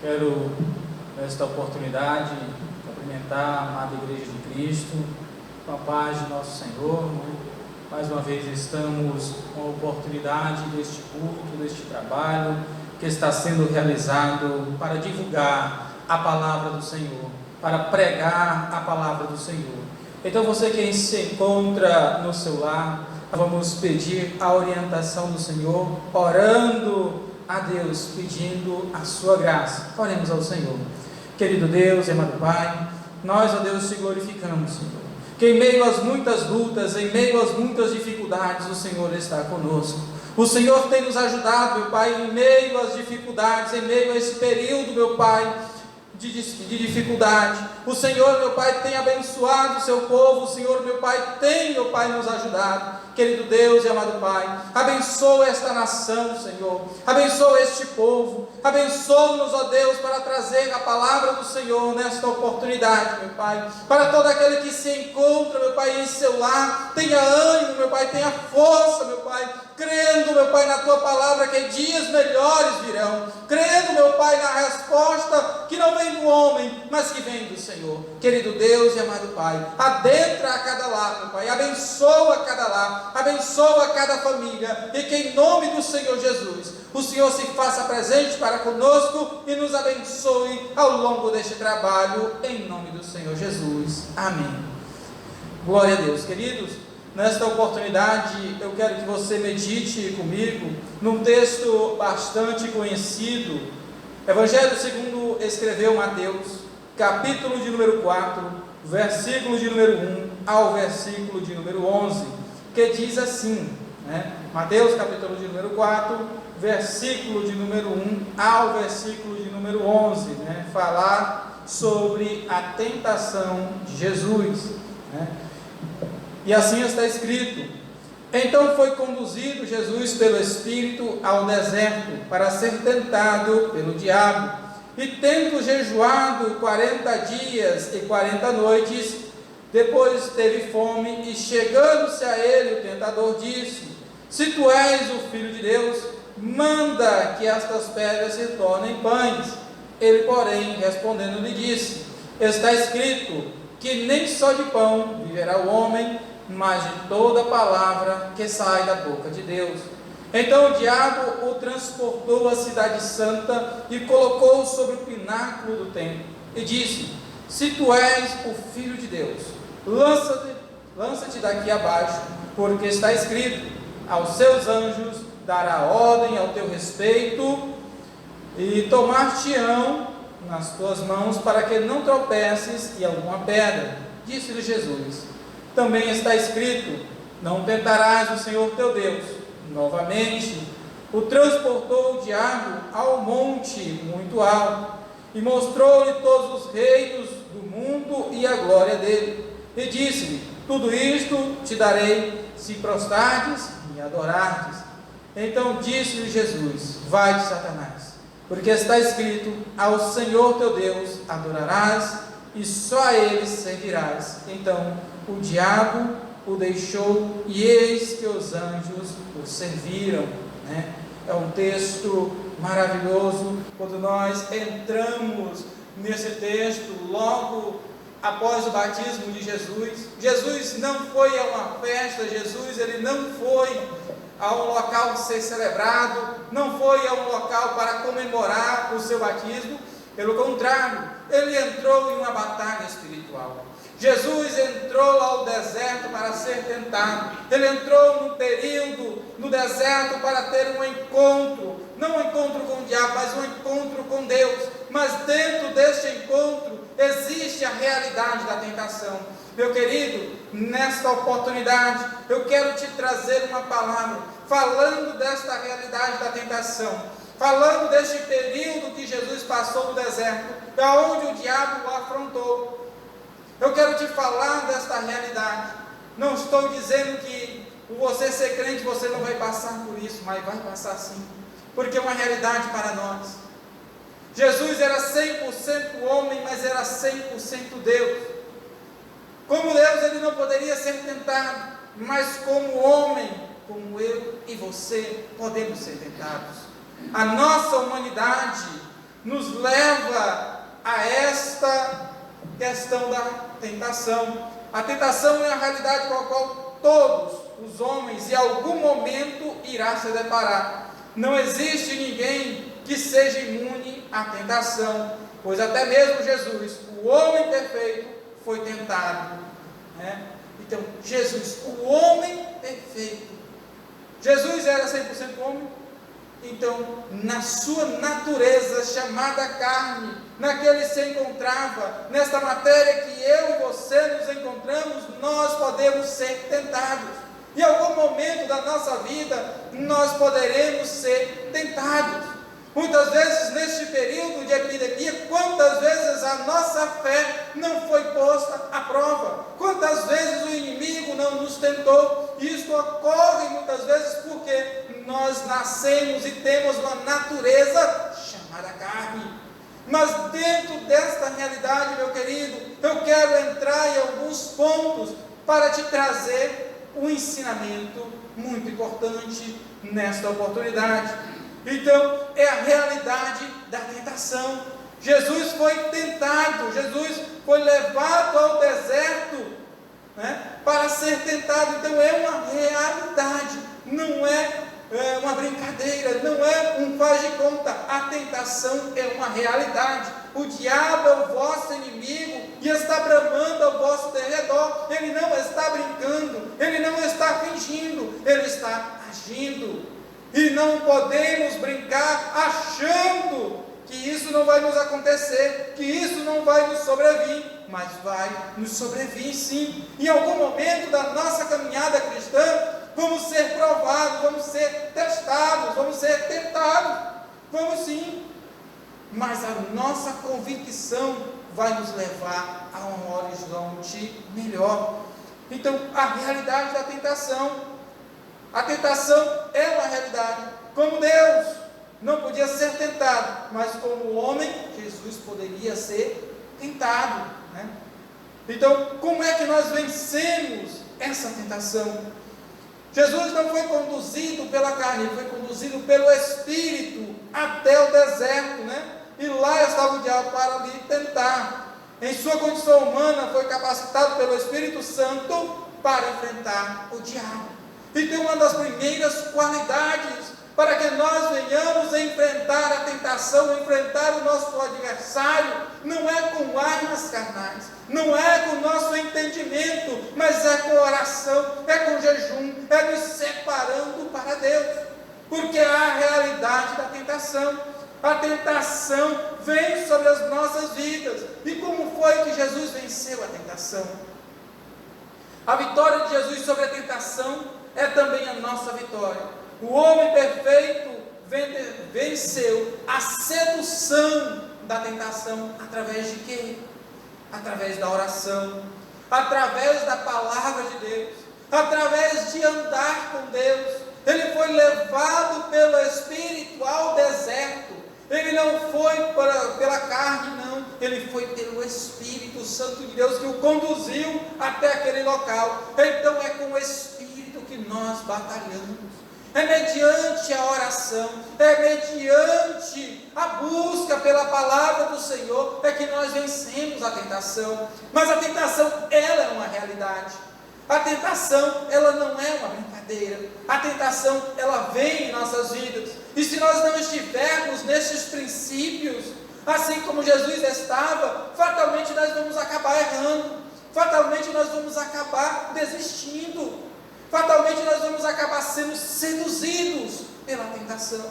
Quero, nesta oportunidade, cumprimentar a amada Igreja de Cristo, com a paz de nosso Senhor. Mais uma vez estamos com a oportunidade deste culto, deste trabalho que está sendo realizado para divulgar a palavra do Senhor, para pregar a palavra do Senhor. Então você que se encontra no seu lar, vamos pedir a orientação do Senhor, orando a Deus, pedindo a sua graça. Oremos ao Senhor. Querido Deus, amado Pai, nós, ó Deus, te glorificamos, Senhor, que em meio às muitas lutas, em meio às muitas dificuldades, o Senhor está conosco. O Senhor tem nos ajudado, meu Pai, em meio às dificuldades, em meio a esse período, meu Pai, de dificuldade. O Senhor, meu Pai, tem abençoado o seu povo. O Senhor, meu Pai, tem, meu Pai, nos ajudado. Querido Deus e amado Pai, abençoa esta nação, Senhor, abençoa este povo, abençoa-nos, ó Deus, para trazer a palavra do Senhor nesta oportunidade, meu Pai, para todo aquele que se encontra, meu Pai, em seu lar, tenha ânimo, meu Pai, tenha força, meu Pai, crendo, meu Pai, na Tua palavra, que dias melhores virão, crendo, meu Pai, na resposta que não vem do homem, mas que vem do Senhor. Querido Deus e amado Pai, adentra a cada lar, meu Pai, abençoa cada lar, abençoa cada família, e que em nome do Senhor Jesus, o Senhor se faça presente para conosco e nos abençoe ao longo deste trabalho, em nome do Senhor Jesus. Amém. Glória a Deus. Queridos, nesta oportunidade eu quero que você medite comigo num texto bastante conhecido, Evangelho segundo escreveu Mateus, capítulo de número 4, versículo de número 1 ao versículo de número 11, que diz assim, Mateus capítulo de número 4, versículo de número 1 ao versículo de número 11, falar sobre a tentação de Jesus, E assim está escrito: então foi conduzido Jesus pelo Espírito ao deserto para ser tentado pelo diabo, e tendo jejuado 40 dias e 40 noites, depois teve fome, e chegando-se a ele o tentador disse: se tu és o Filho de Deus, manda que estas pedras se tornem pães. Ele, porém, respondendo, lhe disse: está escrito que nem só de pão viverá o homem, mas de toda palavra que sai da boca de Deus. Então o diabo o transportou à cidade santa e colocou sobre o pináculo do templo, e disse: se tu és o Filho de Deus, lança-te daqui abaixo, porque está escrito: aos seus anjos dará ordem ao teu respeito, e tomar-te-ão nas tuas mãos, para que não tropeces em alguma pedra. Disse-lhe Jesus: também está escrito: não tentarás o Senhor teu Deus. Novamente o transportou o diabo ao monte muito alto, e mostrou-lhe todos os reinos do mundo e a glória dele, e disse-lhe: tudo isto te darei, se prostrares e adorardes. Então disse-lhe Jesus: vai-te, Satanás, porque está escrito: ao Senhor teu Deus adorarás, e só a ele servirás. Então o diabo o deixou, e eis que os anjos o serviram. É um texto maravilhoso. Quando nós entramos nesse texto, logo após o batismo de Jesus, Jesus não foi a uma festa, Jesus ele não foi a um local ser celebrado, não foi a um local para comemorar o seu batismo. Pelo contrário, ele entrou em uma batalha espiritual. Jesus entrou ao deserto para ser tentado. Ele entrou num período no deserto para ter um encontro, não um encontro com o diabo, mas um encontro com Deus. Mas dentro deste encontro existe a realidade da tentação. Meu querido, nesta oportunidade eu quero te trazer uma palavra falando desta realidade da tentação, falando deste período que Jesus passou no deserto, onde o diabo o afrontou. Eu quero te falar desta realidade. Não estou dizendo que por você ser crente você não vai passar por isso, mas vai passar sim, porque é uma realidade para nós. Jesus era 100% homem, mas era 100% Deus. Como Deus ele não poderia ser tentado, mas como homem, como eu e você, podemos ser tentados. A nossa humanidade nos leva a esta questão da tentação. A tentação é a realidade com a qual todos os homens em algum momento irá se deparar. Não existe ninguém que seja imune à tentação, pois até mesmo Jesus, o homem perfeito, foi tentado, né? Então, Jesus, o homem perfeito, Jesus era 100% homem. Então, na sua natureza chamada carne, naquele se encontrava, nesta matéria que eu e você nos encontramos, nós podemos ser tentados. Em algum momento da nossa vida, nós poderemos ser tentados. Muitas vezes, neste período de epidemia, quantas vezes a nossa fé não foi posta à prova? Quantas vezes o inimigo não nos tentou? Isto ocorre muitas vezes porque nós nascemos e temos uma natureza chamada carne. Mas dentro desta realidade, meu querido, eu quero entrar em alguns pontos para te trazer um ensinamento muito importante nesta oportunidade. Então, é a realidade da tentação. Jesus foi tentado, Jesus foi levado ao deserto, né, para ser tentado. Então, é uma realidade, não é uma brincadeira, não é um faz de conta. A tentação é uma realidade. O diabo é o vosso inimigo e está bramando ao vosso derredor. Ele não está brincando, ele não está fingindo, ele está agindo. E não podemos brincar achando que isso não vai nos acontecer, que isso não vai nos sobrevir, mas vai nos sobrevir sim. Em algum momento da nossa caminhada cristã, vamos ser provados, vamos ser testados, vamos ser tentados, vamos sim. Mas a nossa convicção vai nos levar a um horizonte melhor. Então, a realidade da tentação. A tentação é uma realidade. Como Deus não podia ser tentado, mas como homem, Jesus poderia ser tentado, né? Então, como é que nós vencemos essa tentação? Jesus não foi conduzido pela carne, ele foi conduzido pelo Espírito até o deserto, né? E lá estava o diabo para lhe tentar. Em sua condição humana, foi capacitado pelo Espírito Santo para enfrentar o diabo. Então, uma das primeiras qualidades para que nós venhamos a enfrentar a tentação, enfrentar o nosso adversário, não é com armas carnais, não é com o nosso entendimento, mas é com oração, é com jejum, é nos separando para Deus, porque há a realidade da tentação. A tentação vem sobre as nossas vidas. E como foi que Jesus venceu a tentação? A vitória de Jesus sobre a tentação é também a nossa vitória. O homem perfeito venceu a sedução da tentação através de quê? Através da oração, através da palavra de Deus, através de andar com Deus. Ele foi levado pelo Espírito ao deserto. Ele não foi pela carne, não. Ele foi pelo Espírito Santo de Deus que o conduziu até aquele local. Então é com o Espírito que nós batalhamos. É mediante a oração, é mediante a busca pela palavra do Senhor, é que nós vencemos a tentação. Mas a tentação, ela é uma realidade. A tentação, ela não é uma brincadeira. A tentação, ela vem em nossas vidas. E se nós não estivermos nesses princípios, assim como Jesus estava, fatalmente nós vamos acabar errando. Fatalmente nós vamos acabar desistindo. Fatalmente nós vamos acabar sendo seduzidos pela tentação.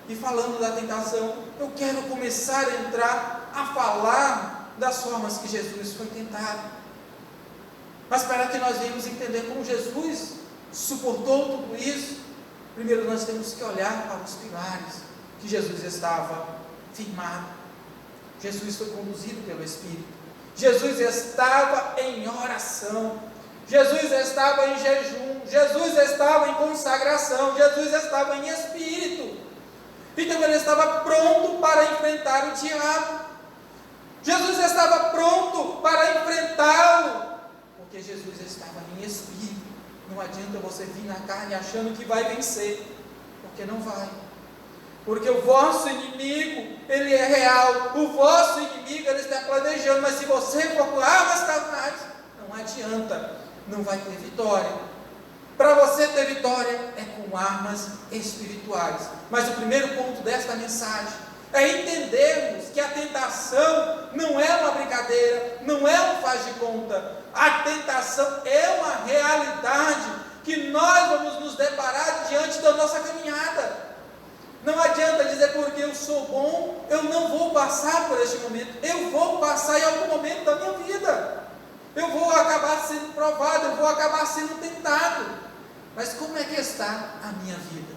E falando da tentação, eu quero começar a entrar a falar das formas que Jesus foi tentado. Mas para que nós venhamos entender como Jesus suportou tudo isso, primeiro nós temos que olhar para os pilares que Jesus estava firmado. Jesus foi conduzido pelo Espírito. Jesus estava em oração. Jesus estava em jejum. Jesus estava em consagração. Jesus estava em Espírito. Então ele estava pronto para enfrentar o diabo. Jesus estava pronto para enfrentá-lo. Porque Jesus estava em Espírito. Não adianta você vir na carne achando que vai vencer, porque não vai. Porque o vosso inimigo, ele é real, o vosso inimigo, ele está planejando, mas se você for com armas carnais, não adianta, não vai ter vitória. Para você ter vitória, é com armas espirituais. Mas o primeiro ponto desta mensagem é entendermos que a tentação não é uma brincadeira, não é um faz de conta. A tentação é uma realidade que nós vamos nos deparar diante da nossa caminhada. Não adianta dizer porque eu sou bom, eu não vou passar por este momento. Eu vou passar em algum momento da minha vida. Eu vou acabar sendo provado, eu vou acabar sendo tentado. Mas como é que está a minha vida?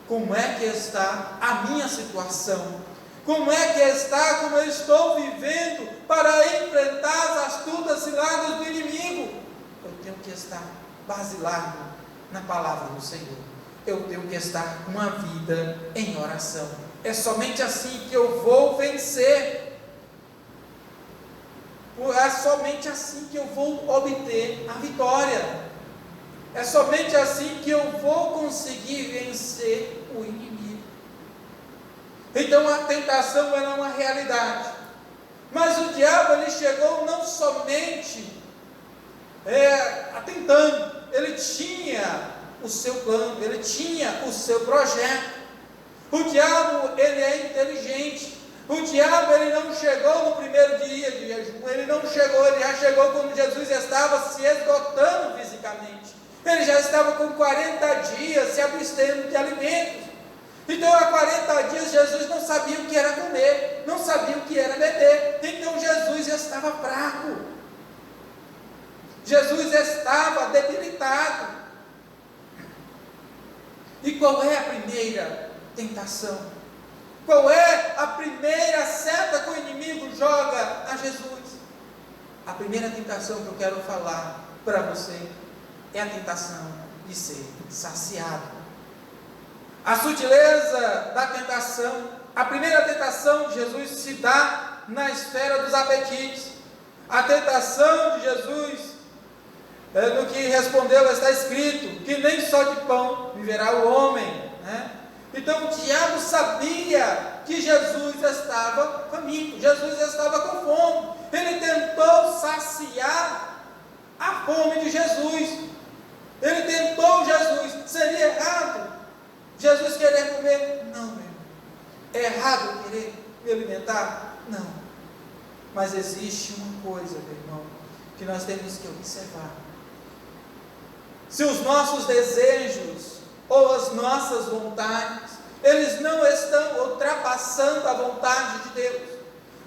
Como é que está a minha situação? Como é que está, como eu estou vivendo para enfrentar as astutas ciladas do inimigo? Eu tenho que estar basilado na palavra do Senhor. Eu tenho que estar com a vida em oração. É somente assim que eu vou vencer. É somente assim que eu vou obter a vitória. É somente assim que eu vou conseguir vencer o inimigo. Então a tentação ela é uma realidade. Mas o diabo ele chegou não somente atentando, ele tinha o seu plano, ele tinha o seu projeto. O diabo ele é inteligente. O diabo ele não chegou no primeiro dia de jejum, ele já chegou quando Jesus estava se esgotando fisicamente. Ele já estava com 40 dias se abstendo de alimentos. Então há 40 dias Jesus não sabia o que era comer, não sabia o que era beber. Então Jesus estava fraco, Jesus estava debilitado. E qual é a primeira tentação? Qual é a primeira seta que o inimigo joga a Jesus? A primeira tentação que eu quero falar para você é a tentação de ser saciado. A sutileza da tentação, a primeira tentação de Jesus se dá na esfera dos apetites. A tentação de Jesus, no que respondeu está escrito, que nem só de pão viverá o homem, né? Então o diabo sabia que Jesus estava faminto, Jesus estava com fome. Ele tentou saciar a fome de Jesus. Ele tentou Jesus. Seria errado Jesus querer comer? Não, meu irmão. É errado eu querer me alimentar? Não. Mas existe uma coisa, meu irmão, que nós temos que observar. Se os nossos desejos ou as nossas vontades, eles não estão ultrapassando a vontade de Deus,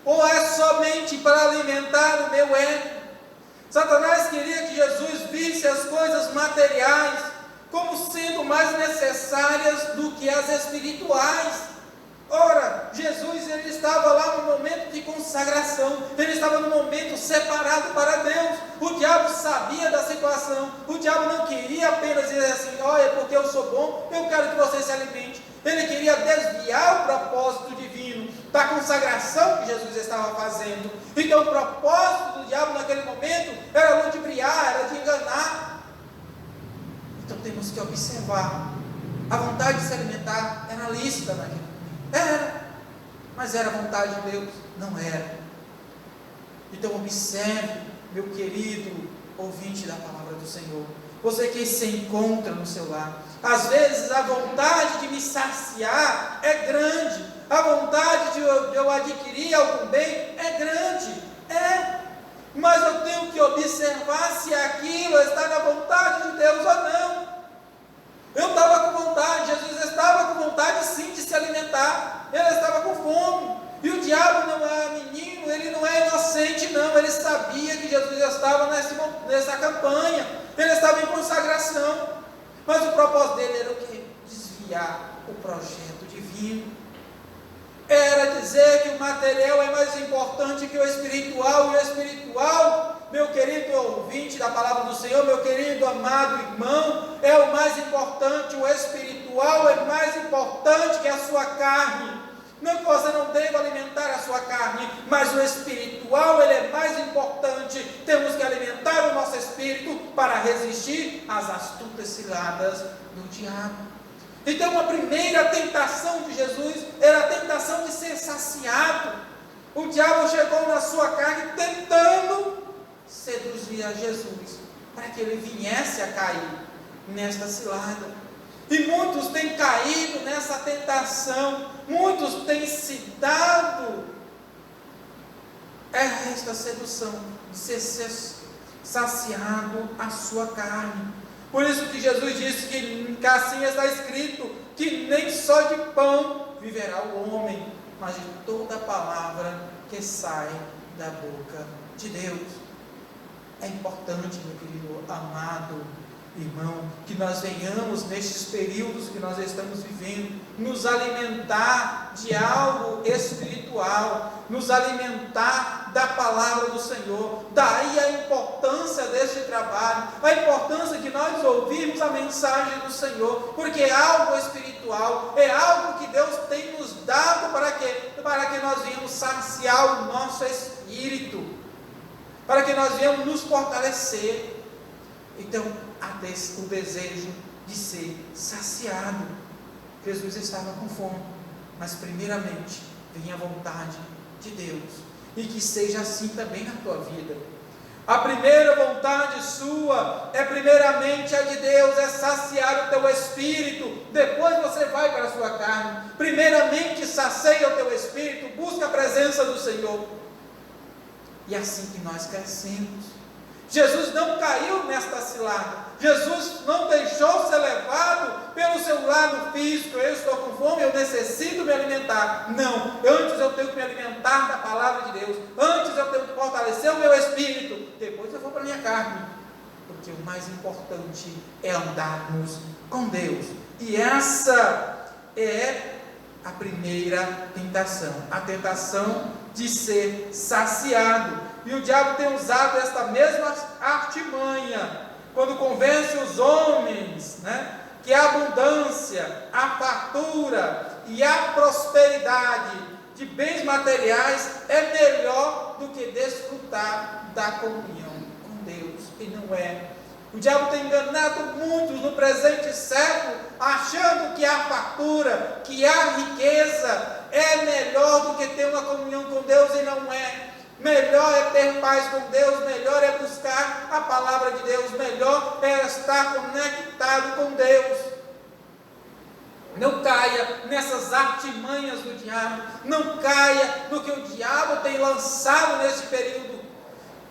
ou é somente para alimentar o meu ego. Satanás queria que Jesus visse as coisas materiais como sendo mais necessárias do que as espirituais. Ora, Jesus ele estava lá no momento de consagração, ele estava no momento separado para Deus. O diabo sabia da situação, o diabo não queria apenas dizer assim, olha, porque eu sou bom, eu quero que você se alimente. Ele queria desviar o propósito divino da consagração que Jesus estava fazendo. Então o propósito do diabo naquele momento era ludibriar, era de enganar. Então temos que observar, a vontade de se alimentar era lícita naquele momento. Era, mas era a vontade de Deus? Não era. Então observe, meu querido ouvinte da palavra do Senhor, você que se encontra no seu lar, às vezes a vontade de me saciar é grande, a vontade de eu adquirir algum bem é grande, mas eu tenho que observar se aquilo está na vontade de Deus ou não. Eu estava com vontade, Jesus estava com vontade sim de se alimentar, ele estava com fome, e o diabo não é menino, ele não é inocente não, ele sabia que Jesus estava nessa campanha, ele estava em consagração, mas o propósito dele era o quê? Desviar o projeto divino, era dizer que o material é mais importante que o espiritual, e o espiritual, meu querido ouvinte da palavra do Senhor, meu querido amado irmão, é o mais importante, o espiritual é mais importante que a sua carne. Não que você não deva alimentar a sua carne, mas o espiritual ele é mais importante. Temos que alimentar o nosso espírito para resistir às astutas ciladas do diabo. Então a primeira tentação de Jesus era a tentação de ser saciado. O diabo chegou na sua carne tentando seduzir a Jesus, para que ele viesse a cair nesta cilada. E muitos têm caído nessa tentação, muitos têm se dado esta sedução de ser saciado a sua carne. Por isso que Jesus disse que assim está escrito, que nem só de pão viverá o homem, mas de toda a palavra que sai da boca de Deus. É importante, meu querido amado irmão, que nós venhamos nestes períodos que nós estamos vivendo, nos alimentar de algo espiritual, nos alimentar da palavra do Senhor. Daí a importância deste trabalho, a importância de nós ouvirmos a mensagem do Senhor, porque é algo espiritual, é algo que Deus tem nos dado para que nós venhamos saciar o nosso espírito, para que nós venhamos nos fortalecer. Então, o desejo de ser saciado. Jesus estava com fome, mas primeiramente vem a vontade de Deus, e que seja assim também na tua vida. A primeira vontade sua é primeiramente a de Deus, é saciar o teu espírito. Depois você vai para a sua carne. Primeiramente sacia o teu espírito, busca a presença do Senhor, e é assim que nós crescemos. Jesus não caiu nesta cilada. Jesus não deixou ser levado pelo seu lado físico. Eu estou com fome, eu necessito me alimentar. Não, antes eu tenho que me alimentar da palavra de Deus. Antes eu tenho que fortalecer o meu espírito. Depois eu vou para a minha carne. Porque o mais importante é andarmos com Deus. E essa é a primeira tentação. A tentação de ser saciado. E o diabo tem usado esta mesma artimanha, quando convence os homens, que a abundância, a fartura e a prosperidade de bens materiais é melhor do que desfrutar da comunhão com Deus. E não é. O diabo tem enganado muitos no presente século, achando que a fartura, que a riqueza é melhor do que ter uma comunhão com Deus, e não é. Melhor é ter paz com Deus, melhor é buscar a palavra de Deus, melhor é estar conectado com Deus. Não caia nessas artimanhas do diabo, não caia no que o diabo tem lançado neste período,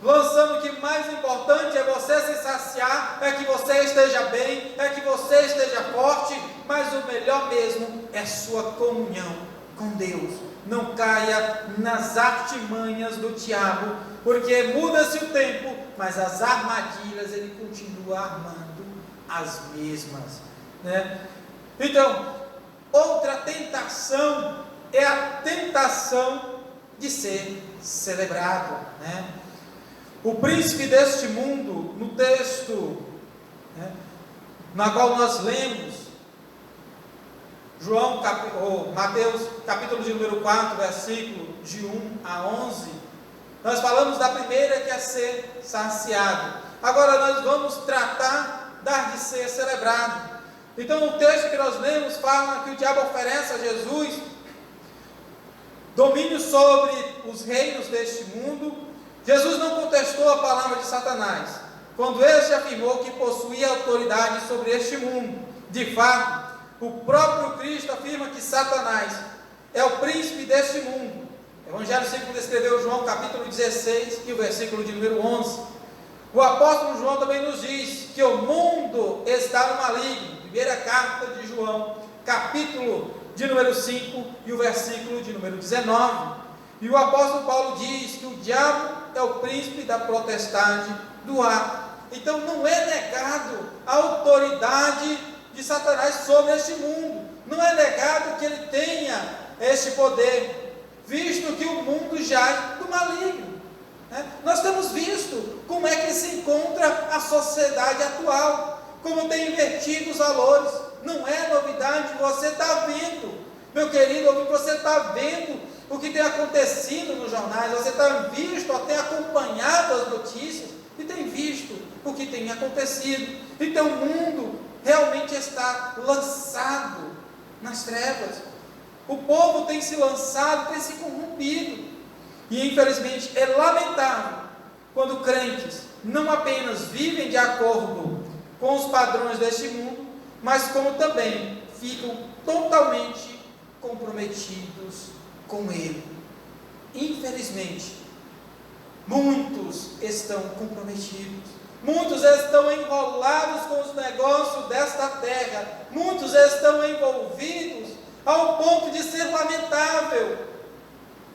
lançando que o mais importante é você se saciar, é que você esteja bem, é que você esteja forte, mas o melhor mesmo é sua comunhão com Deus. Não caia nas artimanhas do diabo, porque muda-se o tempo, mas as armadilhas ele continua armando as mesmas, Então, outra tentação é a tentação de ser celebrado, O príncipe deste mundo, no texto, na qual nós lemos, Mateus capítulo de número 4, versículo de 1 a 11, nós falamos da primeira, que é ser saciado. Agora nós vamos tratar de ser celebrado. Então o texto que nós lemos fala que o diabo oferece a Jesus domínio sobre os reinos deste mundo. Jesus não contestou a palavra de Satanás, quando este afirmou que possuía autoridade sobre este mundo. De fato, o próprio Cristo afirma que Satanás é o príncipe deste mundo. Evangelho segundo descreveu João capítulo 16 e o versículo de número 11. O apóstolo João também nos diz que o mundo está no maligno. Primeira carta de João, capítulo de número 5 e o versículo de número 19. E o apóstolo Paulo diz que o diabo é o príncipe da potestade do ar. Então não é negado a autoridade de Satanás sobre este mundo. Não é negado que ele tenha este poder, visto que o mundo jaz do maligno. Nós temos visto como é que se encontra a sociedade atual, como tem invertido os valores. Não é novidade, você está vendo, meu querido, você está vendo o que tem acontecido nos jornais, você tem acompanhado as notícias e tem visto o que tem acontecido. Então o mundo realmente está lançado nas trevas. O povo tem se lançado, tem se corrompido. E infelizmente é lamentável quando crentes não apenas vivem de acordo com os padrões deste mundo, mas como também ficam totalmente comprometidos com ele. Infelizmente, muitos estão comprometidos. Muitos estão enrolados com os negócios desta terra. Muitos estão envolvidos ao ponto de ser lamentável.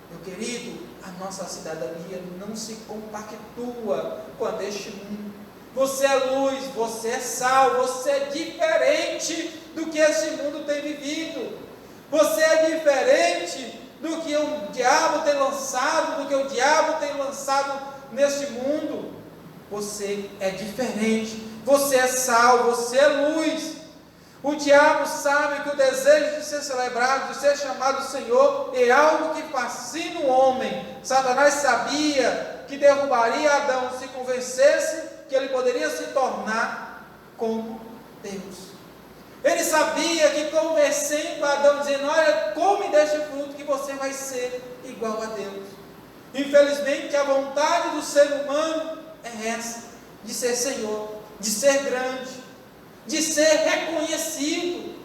Meu querido, a nossa cidadania não se compactua com a deste mundo. Você é luz, você é sal, você é diferente do que este mundo tem vivido. Você é diferente do que o diabo tem lançado, do que o diabo tem lançado neste mundo. Você é diferente, você é sal, você é luz. O diabo sabe que o desejo de ser celebrado, de ser chamado Senhor, é algo que fascina o homem. Satanás sabia que derrubaria Adão se convencesse que ele poderia se tornar como Deus. Ele sabia que convencendo Adão, dizendo: olha, come deste fruto que você vai ser igual a Deus. Infelizmente, a vontade do ser humano é essa, de ser Senhor, de ser grande, de ser reconhecido.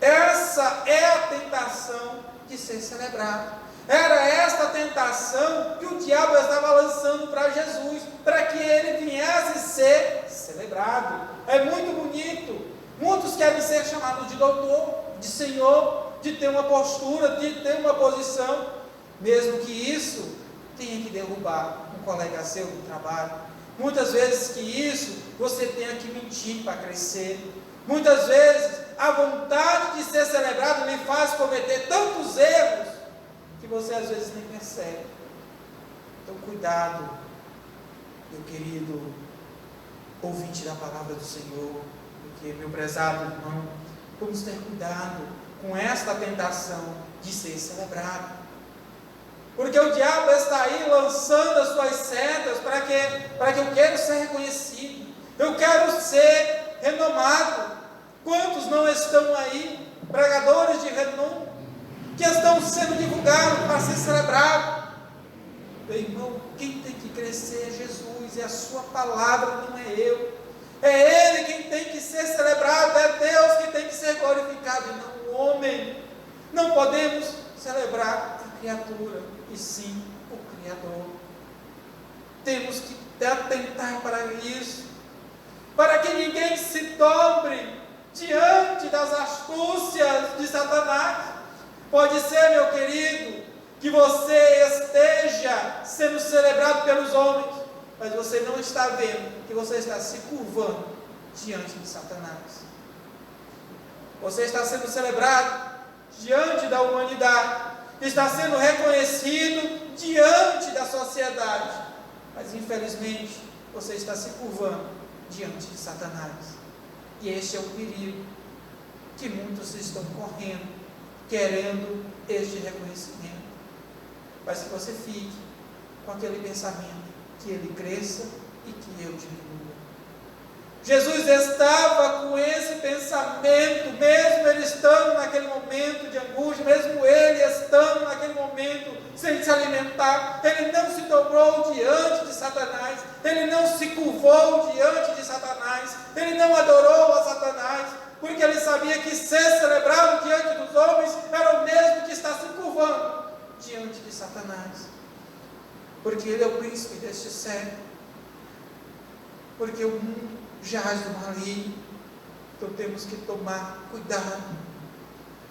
Essa é a tentação de ser celebrado. Era esta tentação que o diabo estava lançando para Jesus, para que ele viesse ser celebrado. É muito bonito. Muitos querem ser chamados de doutor, de senhor, de ter uma postura, de ter uma posição, mesmo que isso tenha que derrubar um colega seu do trabalho. Muitas vezes que isso você tenha que mentir para crescer. Muitas vezes a vontade de ser celebrado lhe faz cometer tantos erros que você às vezes nem percebe. Então cuidado, meu querido ouvinte da palavra do Senhor, porque, meu prezado irmão, vamos ter cuidado com esta tentação de ser celebrado. Porque o diabo está aí lançando as suas setas para que eu quero ser reconhecido, eu quero ser renomado. Quantos não estão aí, pregadores de renome, que estão sendo divulgados para ser celebrados? Meu irmão, quem tem que crescer é Jesus, é a sua palavra, não é eu. É Ele quem tem que ser celebrado, é Deus quem tem que ser glorificado, e não o homem. Não podemos celebrar a criatura, e sim o Criador. Temos que atentar para isso, para que ninguém se dobre diante das astúcias de Satanás. Pode ser, meu querido, que você esteja sendo celebrado pelos homens, mas você não está vendo que você está se curvando diante de Satanás. Você está sendo celebrado diante da humanidade, está sendo reconhecido diante da sociedade, mas infelizmente você está se curvando diante de Satanás. E este é o perigo que muitos estão correndo, querendo este reconhecimento. Mas que você fique com aquele pensamento, que ele cresça e que eu diminua. Jesus estava com esse pensamento, mesmo ele estando naquele momento de angústia, mesmo ele estando naquele momento sem se alimentar, ele não se dobrou diante de Satanás, ele não se curvou diante de Satanás, ele não adorou a Satanás, porque ele sabia que ser celebrado diante dos homens era o mesmo que estar se curvando diante de Satanás, porque ele é o príncipe deste século, porque o mundo jaz do maligno. Então temos que tomar cuidado,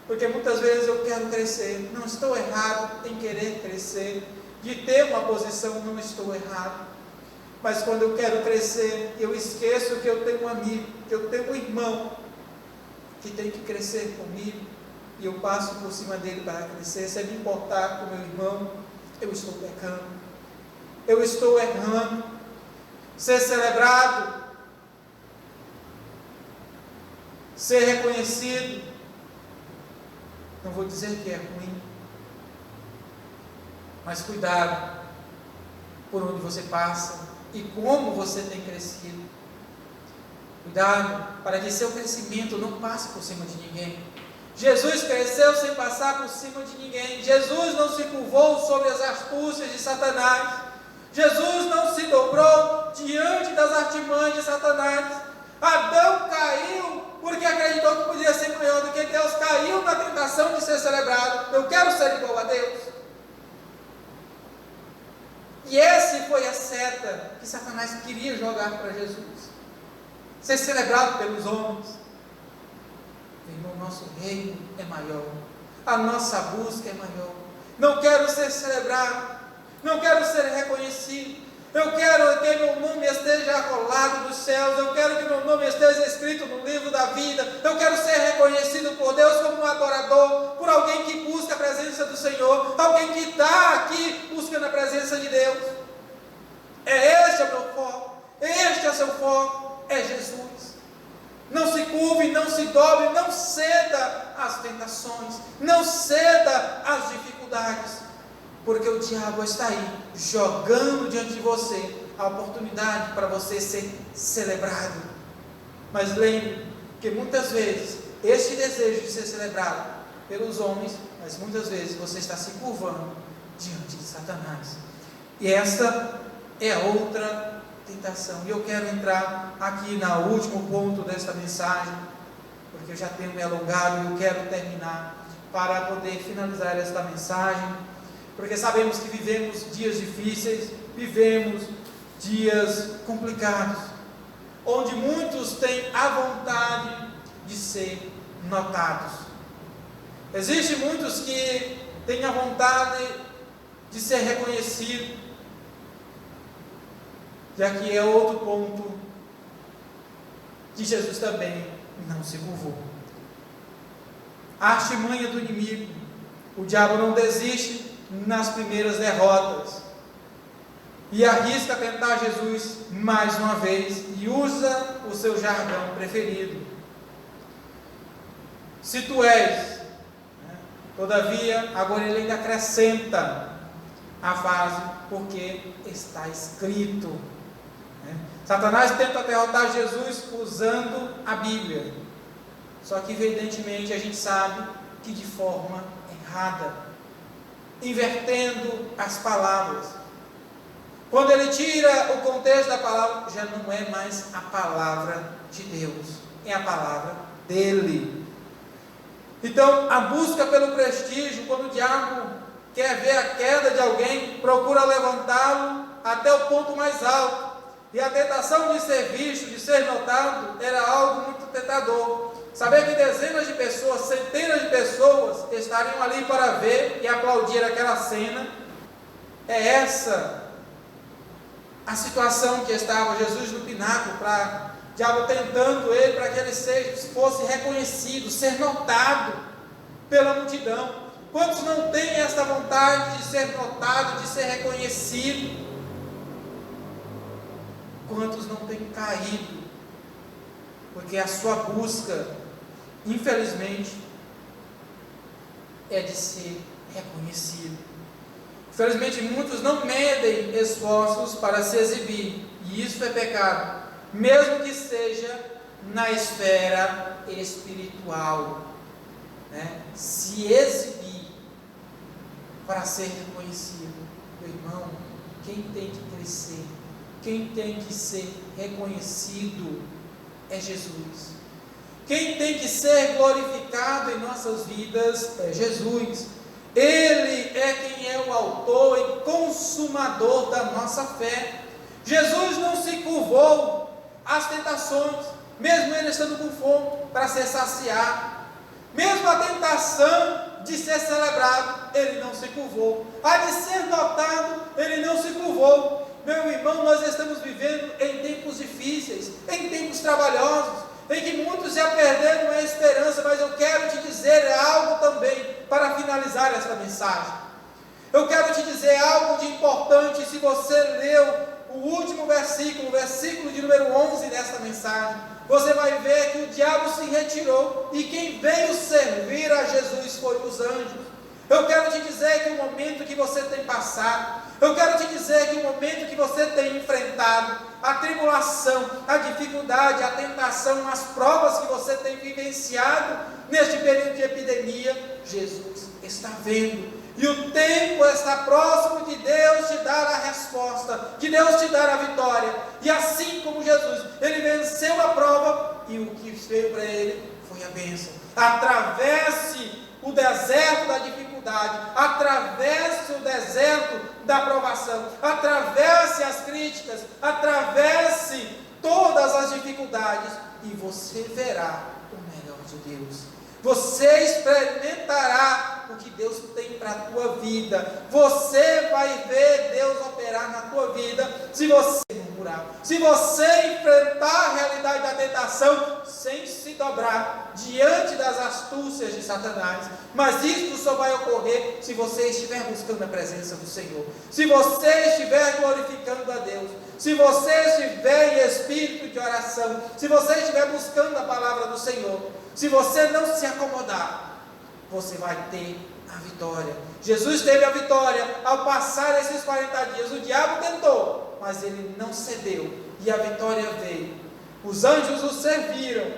porque muitas vezes eu quero crescer, não estou errado em querer crescer, de ter uma posição, não estou errado, mas quando eu quero crescer, eu esqueço que eu tenho um amigo, que eu tenho um irmão que tem que crescer comigo, e eu passo por cima dele para crescer, sem me importar com o meu irmão. Eu estou pecando, eu estou errando. Ser celebrado, ser reconhecido, não vou dizer que é ruim, mas cuidado por onde você passa e como você tem crescido. Cuidado para que seu crescimento não passe por cima de ninguém. Jesus cresceu sem passar por cima de ninguém. Jesus não se curvou sobre as astúcias de Satanás. Jesus não se dobrou diante das artimanhas de Satanás. Adão caiu porque acreditou que podia ser maior do que Deus. Caiu na tentação de ser celebrado. Eu quero ser igual a Deus. E essa foi a seta que Satanás queria jogar para Jesus. Ser celebrado pelos homens. Irmão, nosso reino é maior, a nossa busca é maior. Não quero ser celebrado, não quero ser reconhecido. Eu quero que meu nome esteja arrolado dos céus. Eu quero que meu nome esteja escrito no livro da vida. Eu quero ser reconhecido por Deus como um adorador, por alguém que busca a presença do Senhor, alguém que está aqui buscando a presença de Deus. Este é o meu foco, este é o seu foco, é Jesus. Não se curve, não se dobre, não ceda às tentações, não ceda às dificuldades, porque o diabo está aí, jogando diante de você a oportunidade para você ser celebrado. Mas lembre que muitas vezes, este desejo de ser celebrado pelos homens, mas muitas vezes você está se curvando diante de Satanás. E essa é a outra tentação. E eu quero entrar aqui no último ponto desta mensagem, porque eu já tenho me alongado e eu quero terminar para poder finalizar esta mensagem, porque sabemos que vivemos dias difíceis, vivemos dias complicados, onde muitos têm a vontade de ser notados. Existem muitos que têm a vontade de ser reconhecidos. E aqui é outro ponto que Jesus também não se curvou. A artimanha do inimigo. O diabo não desiste nas primeiras derrotas e arrisca tentar Jesus mais uma vez e usa o seu jargão preferido. Se tu és, todavia, agora ele ainda acrescenta a frase, porque está escrito. Satanás tenta derrotar Jesus usando a Bíblia, só que evidentemente a gente sabe que de forma errada, invertendo as palavras. Quando ele tira o contexto da palavra, já não é mais a palavra de Deus, é a palavra dele. Então, a busca pelo prestígio, quando o diabo quer ver a queda de alguém, procura levantá-lo até o ponto mais alto. E a tentação de ser visto, de ser notado, era algo muito tentador. Saber que dezenas de pessoas, centenas de pessoas estariam ali para ver e aplaudir aquela cena. É essa a situação que estava Jesus no pináculo, para o diabo tentando ele, para que ele fosse reconhecido, ser notado pela multidão. Quantos não têm essa vontade de ser notado, de ser reconhecido? Quantos não têm caído, porque a sua busca, infelizmente, é de ser reconhecido. Infelizmente, muitos não medem esforços para se exibir, e isso é pecado, mesmo que seja na esfera espiritual, se exibir para ser reconhecido. Meu irmão, quem tem que crescer, quem tem que ser reconhecido é Jesus. Quem tem que ser glorificado em nossas vidas é Jesus. Ele é quem é o autor e consumador da nossa fé. Jesus não se curvou às tentações, mesmo ele estando com fome, para ser saciado. Mesmo a tentação de ser celebrado, ele não se curvou. A de ser notado, ele não se curvou. Meu irmão, nós estamos vivendo em tempos difíceis, em tempos trabalhosos, em que muitos já perderam a esperança, mas eu quero te dizer algo também, para finalizar esta mensagem. Eu quero te dizer algo de importante. Se você leu o último versículo, o versículo de número 11 desta mensagem, você vai ver que o diabo se retirou, e quem veio servir a Jesus foi os anjos. Eu quero te dizer que o momento que você tem passado, eu quero te dizer que o momento que você tem enfrentado, a tribulação, a dificuldade, a tentação, as provas que você tem vivenciado neste período de epidemia, Jesus está vendo. E o tempo está próximo de Deus te dar a resposta, de Deus te dar a vitória. E assim como Jesus, ele venceu a prova, e o que veio para ele foi a bênção. Atravesse o deserto da dificuldade, atravesse o deserto da provação, atravesse as críticas, atravesse todas as dificuldades, e você verá o melhor de Deus. Você experimentará o que Deus tem para a tua vida. Você vai ver Deus operar na tua vida se você murmurar, se você enfrentar a realidade da tentação sem se dobrar diante das astúcias de Satanás. Mas isso só vai ocorrer se você estiver buscando a presença do Senhor, se você estiver glorificando a Deus, se você estiver em espírito de oração, se você estiver buscando a palavra do Senhor. Se você não se acomodar, você vai ter a vitória. Jesus teve a vitória ao passar esses 40 dias. O diabo tentou, mas ele não cedeu, e a vitória veio. Os anjos o serviram,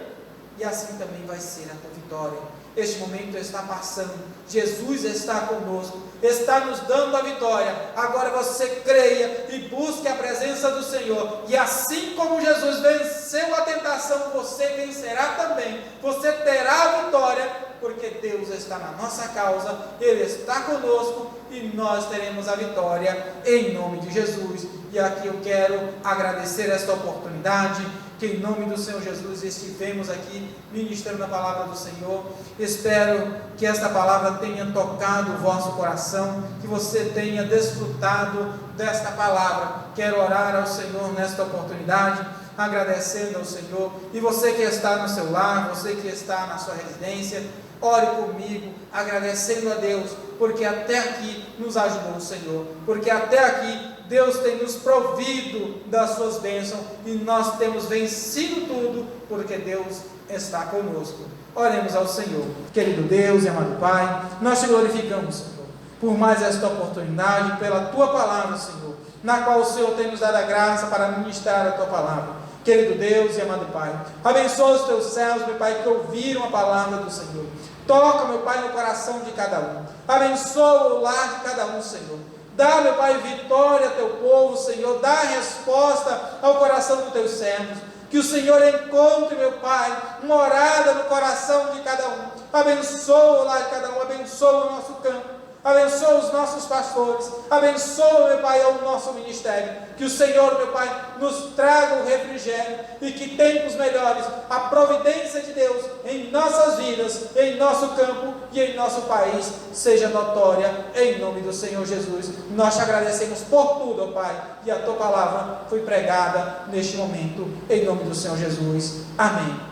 e assim também vai ser a tua vitória. Este momento está passando, Jesus está conosco, está nos dando a vitória. Agora você creia e busque a presença do Senhor, e assim como Jesus venceu a tentação, você vencerá também. Você terá a vitória, porque Deus está na nossa causa, Ele está conosco, e nós teremos a vitória em nome de Jesus. E aqui eu quero agradecer esta oportunidade, que em nome do Senhor Jesus estivemos aqui ministrando a palavra do Senhor. Espero que esta palavra tenha tocado o vosso coração, que você tenha desfrutado desta palavra. Quero orar ao Senhor nesta oportunidade, agradecendo ao Senhor. E você que está no seu lar, você que está na sua residência, ore comigo, agradecendo a Deus, porque até aqui nos ajudou o Senhor, porque até aqui Deus tem nos provido das suas bênçãos, e nós temos vencido tudo, porque Deus está conosco. Oremos ao Senhor. Querido Deus e amado Pai, nós te glorificamos, Senhor, por mais esta oportunidade, pela tua palavra, Senhor, na qual o Senhor tem nos dado a graça para ministrar a tua palavra. Querido Deus e amado Pai, abençoa os teus servos, meu Pai, que ouviram a palavra do Senhor. Toca, meu Pai, no coração de cada um. Abençoa o lar de cada um, Senhor. Dá, meu Pai, vitória ao teu povo, Senhor. Dá resposta ao coração dos teus servos. Que o Senhor encontre, meu Pai, uma morada no coração de cada um. Abençoa o lar de cada um. Abençoa o nosso campo. Abençoa os nossos pastores. Abençoa, meu Pai, o nosso ministério. Que o Senhor, meu Pai, nos traga o refrigério, e que tempos melhores, a providência de Deus em nossas vidas, em nosso campo e em nosso país seja notória, em nome do Senhor Jesus. Nós te agradecemos por tudo, ó Pai, e a tua palavra foi pregada neste momento, em nome do Senhor Jesus. Amém.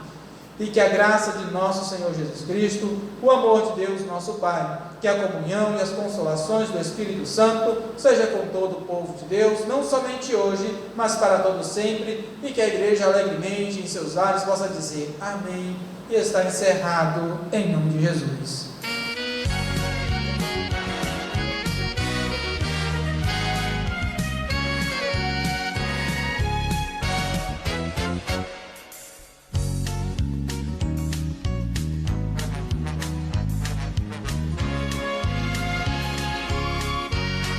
E que a graça de nosso Senhor Jesus Cristo, o amor de Deus nosso Pai, que a comunhão e as consolações do Espírito Santo seja com todo o povo de Deus, não somente hoje, mas para todo sempre, e que a igreja alegremente em seus lares possa dizer amém, e está encerrado em nome de Jesus.